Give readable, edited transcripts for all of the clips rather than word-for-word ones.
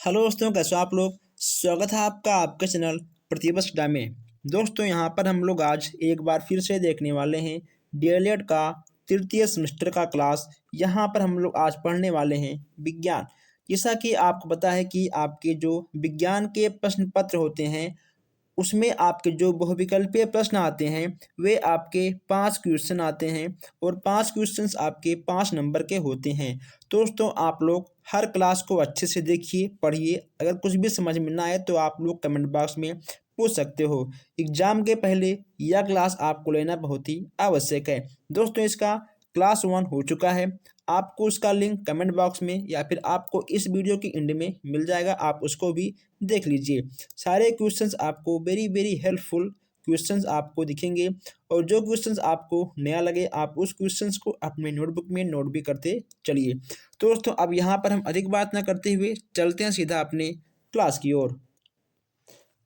Hello दोस्तों, कैसे हो आप लोग। स्वागत है आपका आपके चैनल प्रतिभा स्टडी में। दोस्तों यहाँ पर हम लोग आज एक बार फिर से देखने वाले हैं डीएलएड का तृतीय सेमेस्टर का क्लास। यहाँ पर हम लोग आज पढ़ने वाले हैं विज्ञान। जैसा कि आपको पता है कि आपके जो विज्ञान के प्रश्न पत्र होते हैं उसमें आपके जो बहुविकल्पीय प्रश्न आते हैं वे आपके 5 क्वेश्चन आते हैं और 5 क्वेश्चंस आपके 5 नंबर के होते हैं। दोस्तों आप लोग हर क्लास को अच्छे से देखिए, पढ़िए। अगर कुछ भी समझ में ना आए तो आप लोग कमेंट बॉक्स में पूछ सकते हो। एग्जाम के पहले यह क्लास आपको लेना बहुत ही आवश्यक है। दोस्तों इसका क्लास 1 हो चुका है। आपको उसका लिंक कमेंट बॉक्स में या फिर आपको इस वीडियो की एंड में मिल जाएगा, आप उसको भी देख लीजिए। सारे क्वेश्चंस आपको वेरी वेरी हेल्पफुल क्वेश्चंस आपको दिखेंगे और जो क्वेश्चंस आपको नया लगे आप उस क्वेश्चंस को अपने नोटबुक में नोट भी करते चलिए। तो दोस्तों अब यहाँ पर हम अधिक बात ना करते हुए चलते हैं सीधा अपने क्लास की ओर।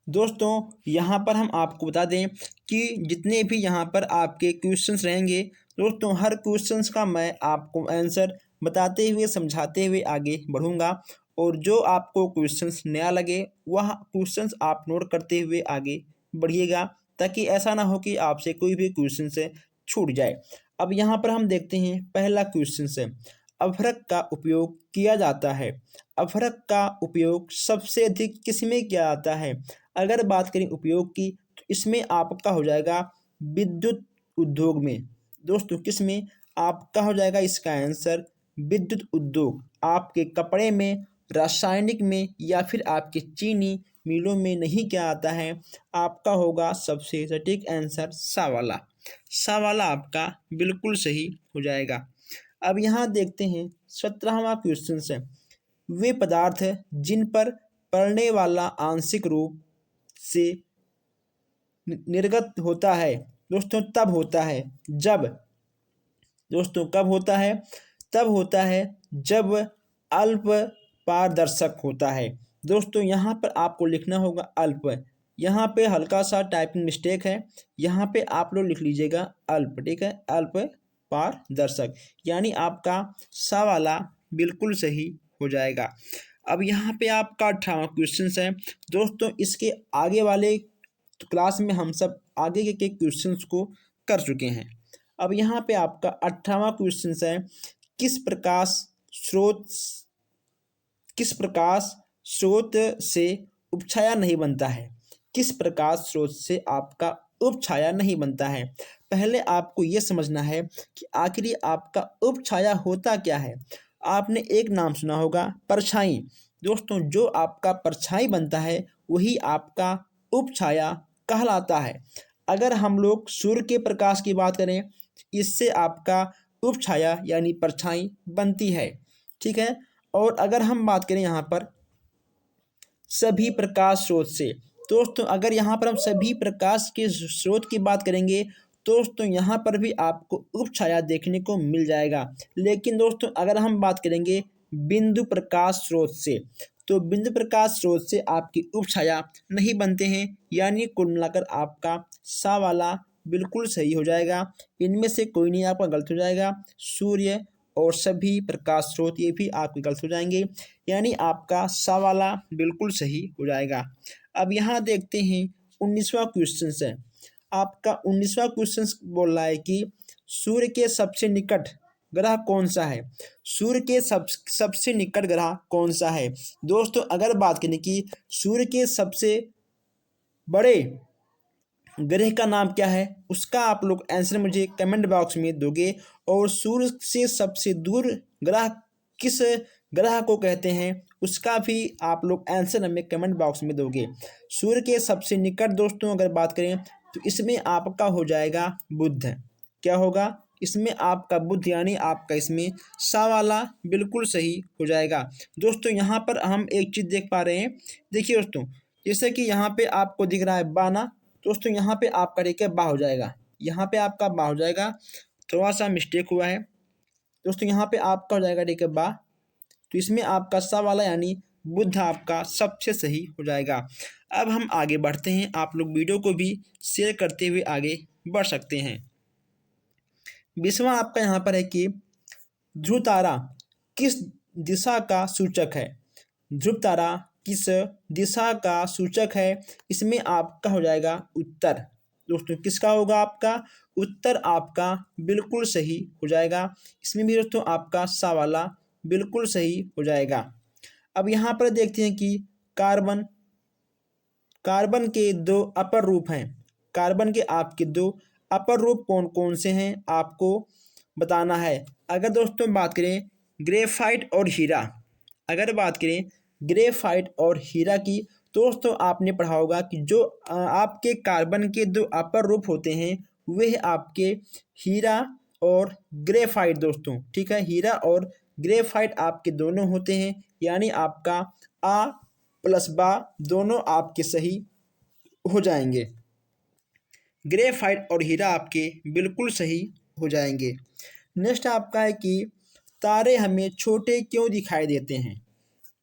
दोस्तों यहाँ पर हम आपको बता दें कि जितने भी यहाँ पर आपके क्वेश्चंस रहेंगे दोस्तों हर क्वेश्चंस का मैं आपको आंसर बताते हुए समझाते हुए आगे बढ़ूँगा और जो आपको क्वेश्चंस नया लगे वह क्वेश्चंस आप नोट करते हुए आगे बढ़िएगा ताकि ऐसा ना हो कि आपसे कोई भी क्वेश्चन से छूट जाए। अब यहाँ पर हम देखते हैं पहला क्वेश्चन से अभ्रक का उपयोग किया जाता है। अभ्रक का उपयोग सबसे अधिक किसमें किया जाता है। अगर बात करें उपयोग की तो इसमें आपका हो जाएगा विद्युत उद्योग में। दोस्तों किसमें आपका हो जाएगा इसका आंसर विद्युत उद्योग। आपके कपड़े में, रासायनिक में या फिर आपके चीनी मिलों में नहीं क्या आता है। आपका होगा सबसे सटीक आंसर सा वाला। सा वाला आपका बिल्कुल सही हो जाएगा। अब यहाँ देखते हैं 17वां क्वेश्चन से वे पदार्थ जिन पर पड़ने वाला आंशिक रूप से निर्गत होता है दोस्तों तब होता है जब दोस्तों कब होता है तब होता है जब अल्प पारदर्शक होता है। दोस्तों यहाँ पर आपको लिखना होगा अल्प। यहाँ पे हल्का सा टाइपिंग मिस्टेक है, यहाँ पे आप लोग लिख लीजिएगा अल्प। ठीक है, अल्प पारदर्शक यानी आपका सा वाला बिल्कुल सही हो जाएगा। अब यहाँ पे आपका 18वां क्वेश्चन है। दोस्तों इसके आगे वाले क्लास में हम सब आगे के क्वेश्चंस को कर चुके हैं। अब यहाँ पे आपका 18वां क्वेश्चन है किस प्रकाश स्रोत किस प्रकाश स्रोत से उपछाया नहीं बनता है। किस प्रकाश स्रोत से आपका उपछाया नहीं बनता है। पहले आपको यह समझना है कि आखिर आपका उपछाया होता क्या है। आपने एक नाम सुना होगा परछाई। दोस्तों जो आपका परछाई बनता है वही आपका उपछाया कहलाता है। अगर हम लोग सूर्य के प्रकाश की बात करें इससे आपका उपछाया यानी परछाई बनती है। ठीक है, और अगर हम बात करें यहाँ पर सभी प्रकाश स्रोत से, दोस्तों अगर यहाँ पर हम सभी प्रकाश के स्रोत की बात करेंगे दोस्तों यहाँ पर भी आपको उपछाया देखने को मिल जाएगा। लेकिन दोस्तों अगर हम बात करेंगे बिंदु प्रकाश स्रोत से तो बिंदु प्रकाश स्रोत से आपकी उपछाया नहीं बनते हैं। यानी कुल मिलाकर आपका सा वाला बिल्कुल सही हो जाएगा। इनमें से कोई नहीं आपका गलत हो जाएगा। सूर्य और सभी प्रकाश स्रोत ये भी आपके गलत हो जाएंगे, यानी आपका सा वाला बिल्कुल सही हो जाएगा। अब यहाँ देखते हैं 19वां क्वेश्चन है। आपका 19वां क्वेश्चन बोल रहा है कि सूर्य के सबसे निकट ग्रह कौन सा है। सूर्य के सबसे निकट ग्रह कौन सा है। दोस्तों अगर बात करें कि सूर्य के सबसे बड़े ग्रह का नाम क्या है उसका आप लोग आंसर मुझे कमेंट बॉक्स में दोगे। और सूर्य से सबसे दूर ग्रह किस ग्रह को कहते हैं उसका भी आप लोग आंसर हमें कमेंट बॉक्स में दोगे। सूर्य के सबसे निकट दोस्तों अगर बात करें तो इसमें आपका हो जाएगा बुध। क्या होगा इसमें आपका बुध, यानी आपका इसमें सा वाला बिल्कुल सही हो जाएगा। दोस्तों यहाँ पर हम एक चीज़ देख पा रहे हैं। देखिए दोस्तों जैसे कि यहाँ पे आपको दिख रहा है बाना, दोस्तों यहाँ पे आपका ठीक है बा हो जाएगा। यहाँ पे आपका बा हो जाएगा, थोड़ा सा मिस्टेक हुआ है दोस्तों। यहाँ पे आपका हो जाएगा ठीक है बा, तो इसमें आपका सा वाला यानी बुध आपका सबसे सही हो जाएगा। अब हम आगे बढ़ते हैं, आप लोग वीडियो को भी शेयर करते हुए आगे बढ़ सकते हैं। 20वां आपका यहाँ पर है कि ध्रुव तारा किस दिशा का सूचक है। ध्रुव तारा किस दिशा का सूचक है? इसमें आपका हो जाएगा उत्तर। दोस्तों किसका होगा आपका उत्तर? आपका बिल्कुल सही हो जाएगा। इसमें भी दोस्तों आपका सा वाला बिल्कुल सही हो जाएगा। अब यहाँ पर देखते हैं कि कार्बन कार्बन के दो अपर रूप हैं। कार्बन के आपके दो अपर रूप कौन कौन से हैं आपको बताना है। अगर दोस्तों बात करें ग्रेफाइट और हीरा, अगर बात करें ग्रेफाइट और हीरा की, दोस्तों आपने पढ़ा होगा कि जो आपके कार्बन के दो अपर रूप होते हैं वह आपके हीरा और ग्रेफाइट दोस्तों, ठीक है, हीरा और ग्रेफाइट आपके दोनों होते हैं। यानी आपका आ प्लस बा दोनों आपके सही हो जाएंगे। ग्रेफाइट और हीरा आपके बिल्कुल सही हो जाएंगे। नेक्स्ट आपका है कि तारे हमें छोटे क्यों दिखाई देते हैं?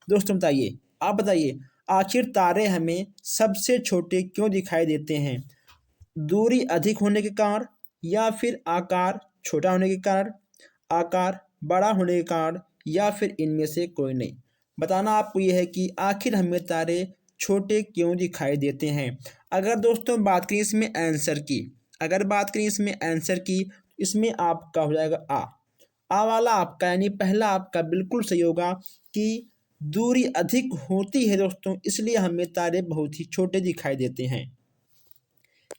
दोस्तों बताइए, आप बताइए आखिर तारे हमें सबसे छोटे क्यों दिखाई देते हैं? दूरी अधिक होने के कारण, या फिर आकार छोटा होने के कारण, आकार बड़ा होने के कारण, या फिर इनमें से कोई नहीं। बताना आपको यह है कि आखिर हमें तारे छोटे क्यों दिखाई देते हैं। अगर दोस्तों बात करें इसमें आंसर की, अगर बात करें इसमें आंसर की, इसमें आपका हो जाएगा आ वाला आपका यानी पहला आपका बिल्कुल सही होगा कि दूरी अधिक होती है दोस्तों, इसलिए हमें तारे बहुत ही छोटे दिखाई देते हैं।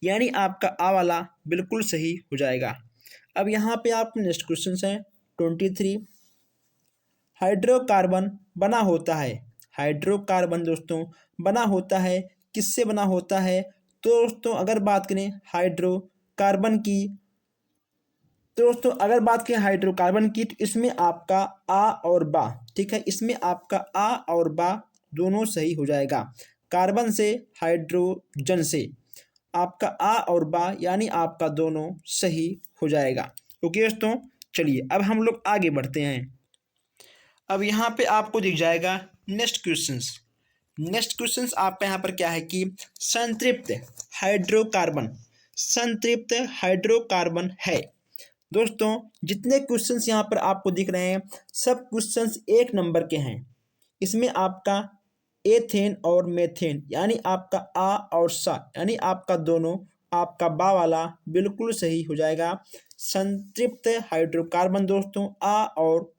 यानी आपका आ वाला बिल्कुल सही हो जाएगा। अब यहाँ पे आप नेक्स्ट क्वेश्चन है 23। हाइड्रोकार्बन बना होता है, हाइड्रोकार्बन दोस्तों बना होता है किससे बना होता है? तो दोस्तों अगर बात करें हाइड्रोकार्बन की, तो दोस्तों अगर बात करें हाइड्रोकार्बन की, तो इसमें आपका आ और बा, ठीक है, इसमें आपका आ और बा दोनों सही हो जाएगा। कार्बन से, हाइड्रोजन से, आपका आ और बा यानी आपका दोनों सही हो जाएगा। ओके दोस्तों, चलिए अब हम लोग आगे बढ़ते हैं। अब यहाँ पे आपको दिख जाएगा नेक्स्ट क्वेश्चंस। नेक्स्ट क्वेश्चंस आपका यहाँ पर क्या है कि संतृप्त हाइड्रोकार्बन, संतृप्त हाइड्रोकार्बन है। दोस्तों जितने क्वेश्चंस यहाँ पर आपको दिख रहे हैं सब क्वेश्चंस एक नंबर के हैं। इसमें आपका एथेन और मेथेन यानी आपका आ और सा यानी आपका दोनों आपका बा वाला बिल्कुल सही हो जाएगा। संतृप्त हाइड्रोकार्बन दोस्तों आ और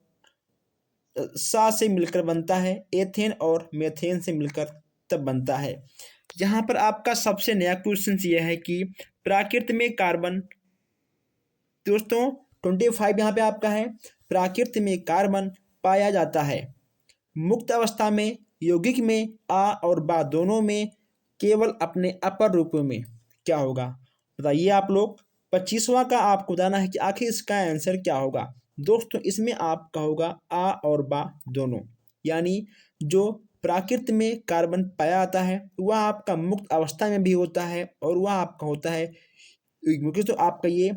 सा से मिलकर बनता है, एथेन और मेथेन से मिलकर तब बनता है। यहाँ पर आपका सबसे नया क्वेश्चन यह है कि प्रकृति में कार्बन, दोस्तों 25 यहाँ पे आपका है, प्रकृति में कार्बन पाया जाता है मुक्त अवस्था में, यौगिक में, आ और बा दोनों में, केवल अपने अपर रूपों में। क्या होगा बताइए आप लोग। 25वां का आपको बताना है कि आखिर इसका आंसर क्या होगा। दोस्तों इसमें आपका होगा आ और बा दोनों, यानी जो प्रकृति में कार्बन पाया जाता है वह आपका मुक्त अवस्था में भी होता है और वह आपका होता है क्योंकि, तो आपका ये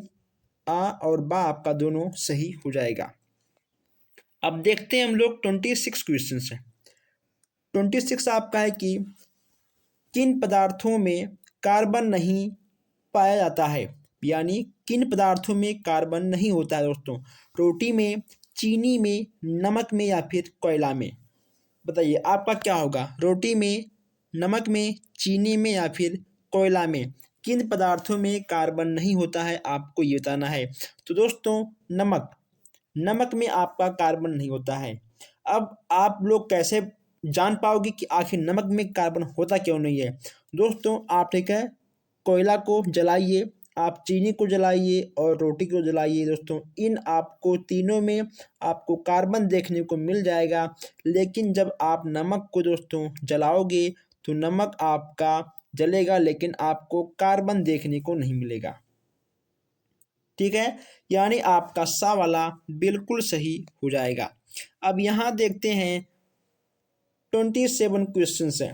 आ और बा आपका दोनों सही हो जाएगा। अब देखते हैं हम लोग 26 क्वेश्चन है। 26 आपका है कि किन पदार्थों में कार्बन नहीं पाया जाता है, यानी किन पदार्थों में कार्बन नहीं होता है दोस्तों? रोटी में, चीनी में, नमक में, या फिर कोयला में। बताइए आपका क्या होगा, रोटी में, नमक में, चीनी में, या फिर कोयला में? किन पदार्थों में कार्बन नहीं होता है आपको ये बताना है। तो दोस्तों नमक, नमक में आपका कार्बन नहीं होता है। अब आप लोग कैसे जान पाओगे कि आखिर नमक में कार्बन होता क्यों नहीं है? दोस्तों आप ठीक है कोयला को जलाइए, आप चीनी को जलाइए और रोटी को जलाइए दोस्तों, इन आपको तीनों में आपको कार्बन देखने को मिल जाएगा। लेकिन जब आप नमक को दोस्तों जलाओगे तो नमक आपका जलेगा लेकिन आपको कार्बन देखने को नहीं मिलेगा। ठीक है, यानी आपका सा वाला बिल्कुल सही हो जाएगा। अब यहाँ देखते हैं 27 क्वेश्चन है।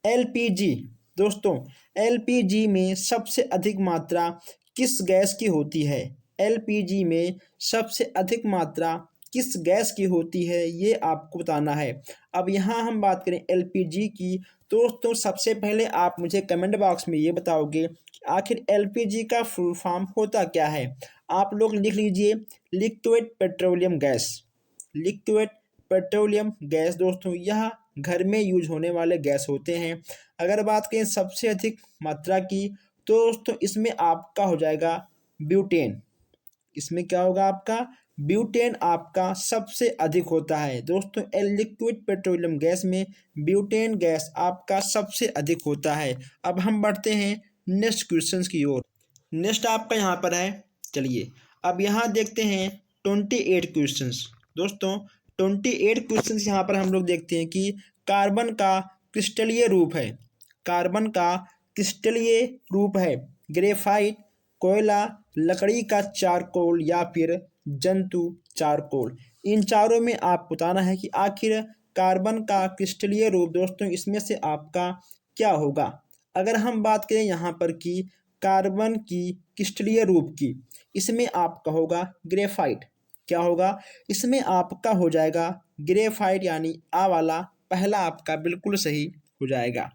एलपीजी दोस्तों, एलपीजी में सबसे अधिक मात्रा किस गैस की होती है? एलपीजी में सबसे अधिक मात्रा किस गैस की होती है ये आपको बताना है। अब यहाँ हम बात करें एलपीजी की, दोस्तों सबसे पहले आप मुझे कमेंट बॉक्स में ये बताओगे कि आखिर एलपीजी का फुल फॉर्म होता क्या है। आप लोग लिख लीजिए liquid petroleum gas, liquid petroleum gas दोस्तों, यह घर में यूज होने वाले गैस होते हैं। अगर बात करें सबसे अधिक मात्रा की, तो दोस्तों इसमें आपका हो जाएगा ब्यूटेन। इसमें क्या होगा आपका ब्यूटेन आपका सबसे अधिक होता है दोस्तों। लिक्विड पेट्रोलियम गैस में ब्यूटेन गैस आपका सबसे अधिक होता है। अब हम बढ़ते हैं नेक्स्ट क्वेश्चंस की ओर। नेक्स्ट आपका यहाँ पर है, चलिए अब यहाँ देखते हैं 28 क्वेश्चंस। दोस्तों 28 क्वेश्चंस यहाँ पर हम लोग देखते हैं कि कार्बन का क्रिस्टलीय रूप है। कार्बन का क्रिस्टलीय रूप है ग्रेफाइट, कोयला, लकड़ी का चारकोल या फिर जंतु चारकोल। इन चारों में आप बताना है कि आखिर कार्बन का क्रिस्टलीय रूप दोस्तों इसमें से आपका क्या होगा। अगर हम बात करें यहाँ पर कि कार्बन की क्रिस्टलीय रूप की, इसमें आपका होगा ग्रेफाइट। क्या होगा इसमें आपका हो जाएगा ग्रेफाइट, यानी आ वाला पहला आपका बिल्कुल सही हो जाएगा।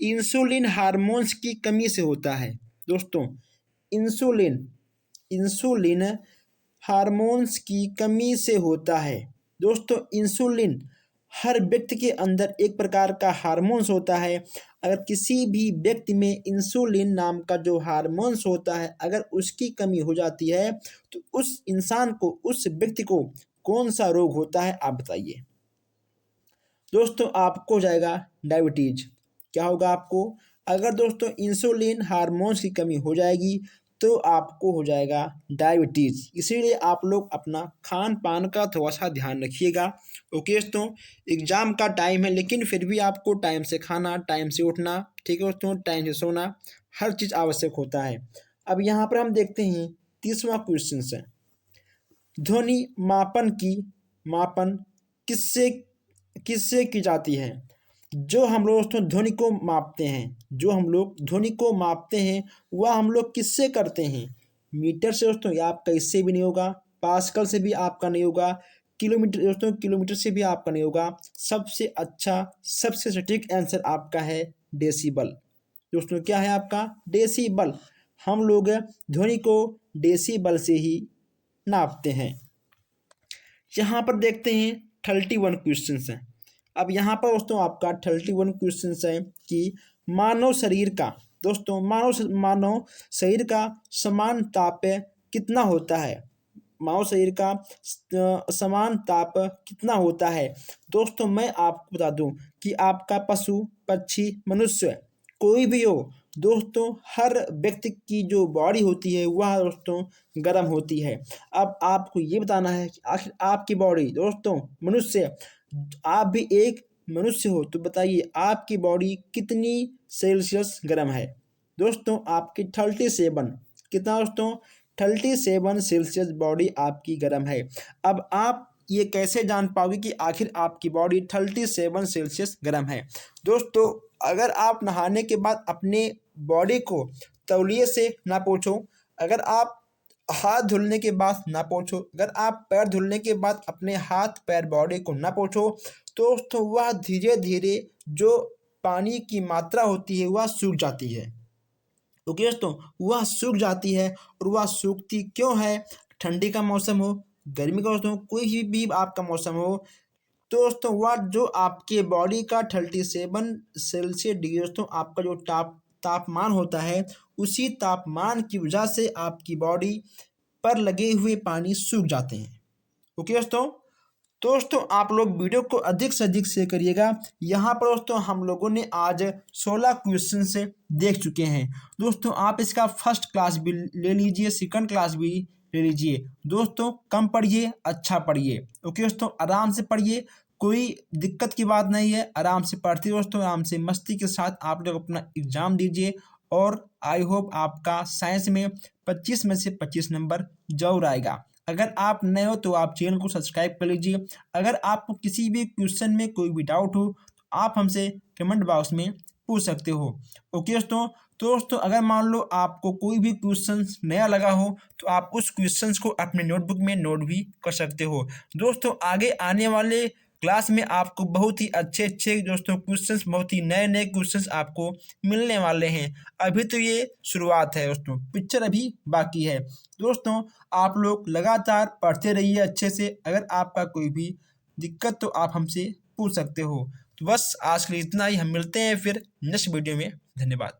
इंसुलिन हार्मोन्स की कमी से होता है दोस्तों। इंसुलिन इंसुलिन हार्मोन्स की कमी से होता है दोस्तों। इंसुलिन हर व्यक्ति के अंदर एक प्रकार का हार्मोन्स होता है। अगर किसी भी व्यक्ति में इंसुलिन नाम का जो हार्मोन्स होता है, अगर उसकी कमी हो जाती है तो उस इंसान को, उस व्यक्ति को कौन सा रोग होता है आप बताइए। दोस्तों आपको हो जाएगा डायबिटीज। क्या होगा आपको, अगर दोस्तों इंसुलिन हार्मोन्स की कमी हो जाएगी तो आपको हो जाएगा डायबिटीज़। इसीलिए आप लोग अपना खान पान का थोड़ा सा ध्यान रखिएगा। ओके दोस्तों, एग्ज़ाम का टाइम है लेकिन फिर भी आपको टाइम से खाना, टाइम से उठना, ठीक है दोस्तों, टाइम से सोना, हर चीज़ आवश्यक होता है। अब यहाँ पर हम देखते हैं 30वां क्वेश्चन है, ध्वनि मापन किससे किससे की जाती है। जो हम लोग दोस्तों ध्वनि को मापते हैं, जो हम लोग ध्वनि को मापते हैं वह हम लोग किससे करते हैं। मीटर से दोस्तों, या आपका इससे भी नहीं होगा, पास्कल से भी आपका नहीं होगा, किलोमीटर दोस्तों, किलोमीटर से भी आपका नहीं होगा। सबसे अच्छा, सबसे सटीक आंसर आपका है डेसिबल। दोस्तों क्या है आपका डेसिबल। हम लोग ध्वनि को डेसिबल से ही नापते हैं। यहाँ पर देखते हैं 31 क्वेश्चन हैं। अब यहाँ पर दोस्तों आपका 31 क्वेश्चन है कि मानव शरीर का, दोस्तों मानव शरीर का समान ताप कितना होता है। मानव शरीर का समान ताप कितना होता है। दोस्तों मैं आपको बता दूं कि आपका पशु, पक्षी, मनुष्य कोई भी हो दोस्तों, हर व्यक्ति की जो बॉडी होती है वह दोस्तों गर्म होती है। अब आपको ये बताना है कि आखिर आपकी बॉडी दोस्तों, मनुष्य, आप भी एक मनुष्य हो तो बताइए आपकी बॉडी कितनी सेल्सियस गर्म है। दोस्तों आपकी 37, कितना दोस्तों 37 सेल्सियस बॉडी आपकी गर्म है। अब आप ये कैसे जान पाओगे कि आखिर आपकी बॉडी 37 सेल्सियस गर्म है। दोस्तों अगर आप नहाने के बाद अपने बॉडी को तौलिए से ना पोंछो, अगर आप हाथ धुलने के बाद ना पोंछो, अगर आप पैर धुलने के बाद अपने हाथ पैर बॉडी को ना पोंछो, तो दोस्तों वह धीरे धीरे जो पानी की मात्रा होती है वह सूख जाती है। ओके दोस्तों, वह सूख जाती है। और वह सूखती क्यों है, ठंडी का मौसम हो, गर्मी का दोस्तों, कोई भी आपका मौसम हो, तो दोस्तों वह जो आपके बॉडी का 37 सेल्सियस डिग्री दोस्तों आपका जो तापमान होता है, उसी तापमान की वजह से आपकी बॉडी पर लगे हुए पानी सूख जाते हैं। ओके दोस्तों आप लोग वीडियो को अधिक से अधिक शेयर करिएगा। यहाँ पर दोस्तों हम लोगों ने आज 16 क्वेश्चन से देख चुके हैं। दोस्तों आप इसका फर्स्ट क्लास भी ले लीजिए, सेकंड क्लास भी ले लीजिए। दोस्तों कम पढ़िए, अच्छा पढ़िए। ओके दोस्तों, आराम से पढ़िए, कोई दिक्कत की बात नहीं है। आराम से पढ़ते दोस्तों, आराम से मस्ती के साथ आप लोग अपना एग्ज़ाम दीजिए। और आई होप आपका साइंस में 25 में से 25 नंबर जरूर आएगा। अगर आप नए हो तो आप चैनल को सब्सक्राइब कर लीजिए। अगर आपको किसी भी क्वेश्चन में कोई भी डाउट हो तो आप हमसे कमेंट बॉक्स में पूछ सकते हो। ओके दोस्तों अगर मान लो आपको कोई भी क्वेश्चन नया लगा हो तो आप उस क्वेश्चन को अपने नोटबुक में नोट भी कर सकते हो। दोस्तों आगे आने वाले क्लास में आपको बहुत ही अच्छे अच्छे दोस्तों क्वेश्चंस, बहुत ही नए नए क्वेश्चंस आपको मिलने वाले हैं। अभी तो ये शुरुआत है दोस्तों, पिक्चर अभी बाकी है। दोस्तों आप लोग लगातार पढ़ते रहिए अच्छे से। अगर आपका कोई भी दिक्कत तो आप हमसे पूछ सकते हो। तो बस आज के लिए इतना ही, हम मिलते हैं फिर नेक्स्ट वीडियो में। धन्यवाद।